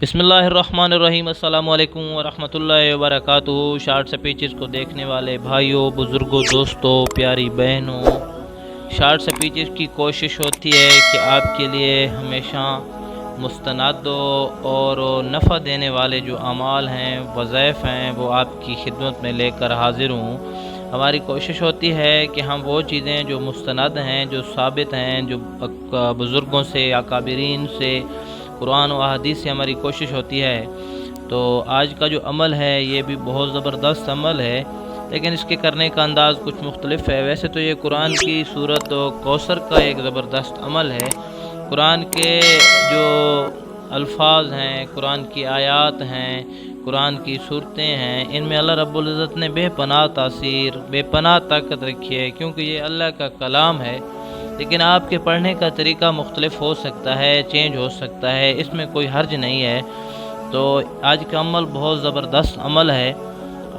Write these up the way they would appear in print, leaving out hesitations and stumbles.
بسم اللہ الرحمن الرحیم۔ السلام علیکم ورحمۃ اللہ وبرکاتہ۔ شارٹ سپیچز کو دیکھنے والے بھائیوں، بزرگوں، دوستوں، پیاری بہنوں، شارٹ سپیچز کی کوشش ہوتی ہے کہ آپ کے لیے ہمیشہ مستند اور نفع دینے والے جو اعمال ہیں، وظائف ہیں، وہ آپ کی خدمت میں لے کر حاضر ہوں۔ ہماری کوشش ہوتی ہے کہ ہم وہ چیزیں جو مستند ہیں، جو ثابت ہیں، جو بزرگوں سے، اکابرین سے، قرآن و احادیث سے ہماری کوشش ہوتی ہے۔ تو آج کا جو عمل ہے یہ بھی بہت زبردست عمل ہے، لیکن اس کے کرنے کا انداز کچھ مختلف ہے۔ ویسے تو یہ قرآن کی سورت کوثر کا ایک زبردست عمل ہے۔ قرآن کے جو الفاظ ہیں، قرآن کی آیات ہیں، قرآن کی صورتیں ہیں، ان میں اللہ رب العزت نے بے پناہ تاثیر، بے پناہ طاقت رکھی ہے، کیونکہ یہ اللہ کا کلام ہے۔ لیکن آپ کے پڑھنے کا طریقہ مختلف ہو سکتا ہے، چینج ہو سکتا ہے، اس میں کوئی حرج نہیں ہے۔ تو آج کا عمل بہت زبردست عمل ہے۔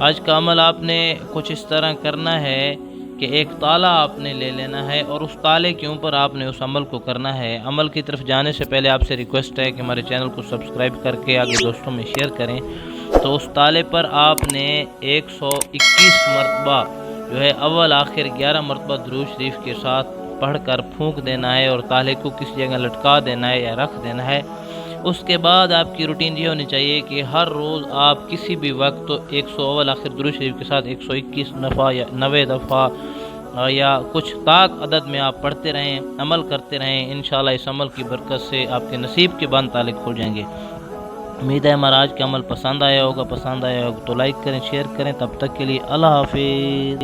آج کا عمل آپ نے کچھ اس طرح کرنا ہے کہ ایک تالا آپ نے لے لینا ہے اور اس تالے کے اوپر آپ نے اس عمل کو کرنا ہے۔ عمل کی طرف جانے سے پہلے آپ سے ریکویسٹ ہے کہ ہمارے چینل کو سبسکرائب کر کے آگے دوستوں میں شیئر کریں۔ تو اس تالے پر آپ نے 121 مرتبہ جو ہے اول آخر 11 مرتبہ درود شریف کے ساتھ پڑھ کر پھونک دینا ہے اور تالے کو کسی جگہ لٹکا دینا ہے یا رکھ دینا ہے۔ اس کے بعد آپ کی روٹین یہ ہونی چاہیے کہ ہر روز آپ کسی بھی وقت 100 اول آخر درود شریف کے ساتھ 121 دفعہ یا 90 دفعہ یا کچھ طاق عدد میں آپ پڑھتے رہیں، عمل کرتے رہیں۔ انشاءاللہ اس عمل کی برکت سے آپ کے نصیب کے بند تالے کھل جائیں گے۔ امید ہے ہمارا آج کا عمل پسند آیا ہوگا تو لائک کریں، شیئر کریں۔ تب تک کے لیے اللہ حافظ۔